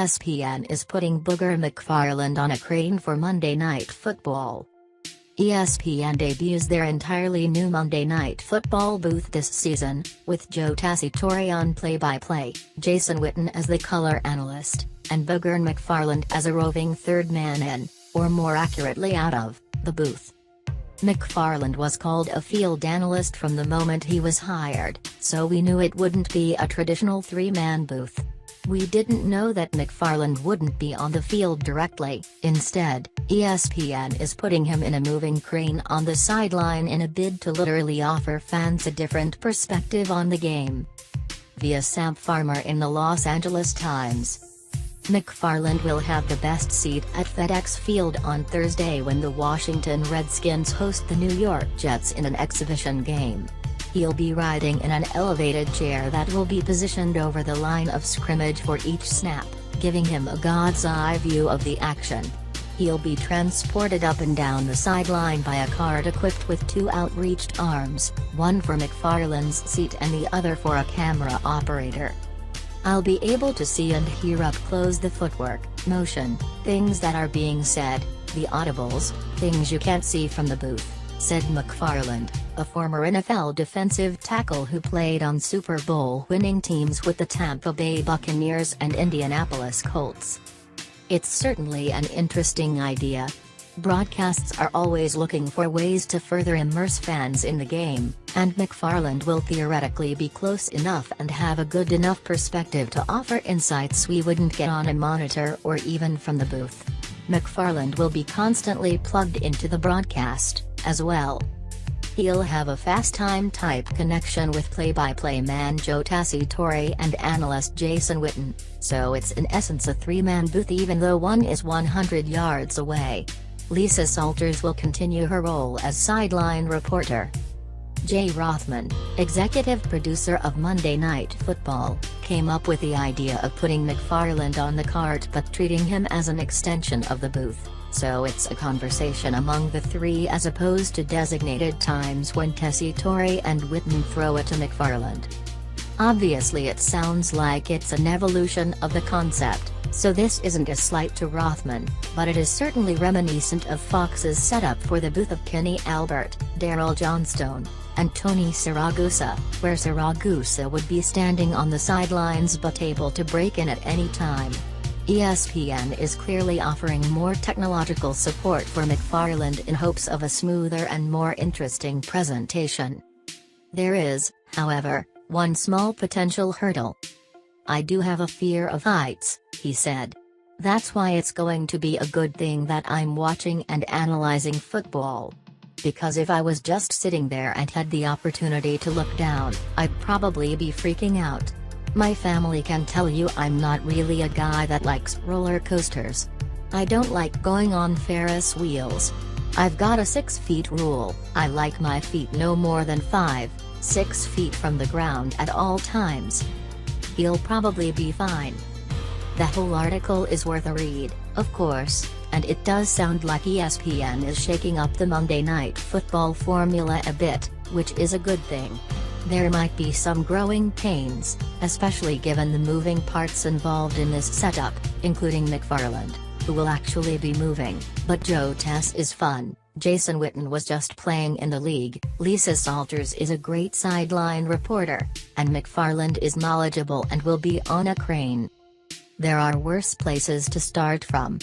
ESPN is putting Booger McFarland on a crane for Monday Night Football. ESPN debuts their entirely new Monday Night Football booth this season, with Joe Tessitore on play-by-play, Jason Witten as the color analyst, and Booger McFarland as a roving third man in, or more accurately out of, the booth. McFarland was called a field analyst from the moment he was hired, so we knew it wouldn't be a traditional three-man booth. We didn't know that McFarland wouldn't be on the field directly. Instead, ESPN is putting him in a moving crane on the sideline in a bid to literally offer fans a different perspective on the game. Via Sam Farmer in the Los Angeles Times. McFarland will have the best seat at FedEx Field on Thursday when the Washington Redskins host the New York Jets in an exhibition game. He'll be riding in an elevated chair that will be positioned over the line of scrimmage for each snap, giving him a god's-eye view of the action. He'll be transported up and down the sideline by a cart equipped with two outreached arms, one for McFarland's seat and the other for a camera operator. I'll be able to see and hear up close the footwork, motion, things that are being said, the audibles, things you can't see from the booth, said McFarland, a former NFL defensive tackle who played on Super Bowl-winning teams with the Tampa Bay Buccaneers and Indianapolis Colts. It's certainly an interesting idea. Broadcasts are always looking for ways to further immerse fans in the game, and McFarland will theoretically be close enough and have a good enough perspective to offer insights we wouldn't get on a monitor or even from the booth. McFarland will be constantly plugged into the broadcast, as well. He'll have a fast-time-type connection with play-by-play man Joe Tessitore and analyst Jason Witten, so it's in essence a three-man booth even though one is 100 yards away. Lisa Salters will continue her role as sideline reporter. Jay Rothman, executive producer of Monday Night Football, came up with the idea of putting McFarland on the cart but treating him as an extension of the booth, so it's a conversation among the three as opposed to designated times when Tessitore and Witten throw it to McFarland. Obviously it sounds like it's an evolution of the concept, so this isn't a slight to Rothman, but it is certainly reminiscent of Fox's setup for the booth of Kenny Albert, Daryl Johnstone, and Tony Siragusa, where Siragusa would be standing on the sidelines but able to break in at any time. ESPN is clearly offering more technological support for McFarland in hopes of a smoother and more interesting presentation. There is, however, one small potential hurdle. "I do have a fear of heights," he said. "That's why it's going to be a good thing that I'm watching and analyzing football. Because if I was just sitting there and had the opportunity to look down, I'd probably be freaking out. My family can tell you I'm not really a guy that likes roller coasters. I don't like going on Ferris wheels. I've got a 6-feet rule. I like my feet no more than 5-6 feet from the ground at all times." He'll probably be fine. The whole article is worth a read, of course, and it does sound like ESPN is shaking up the Monday Night Football formula a bit, which is a good thing. There might be some growing pains, especially given the moving parts involved in this setup, including McFarland, who will actually be moving, but Joe Tess is fun, Jason Witten was just playing in the league, Lisa Salters is a great sideline reporter, and McFarland is knowledgeable and will be on a crane. There are worse places to start from.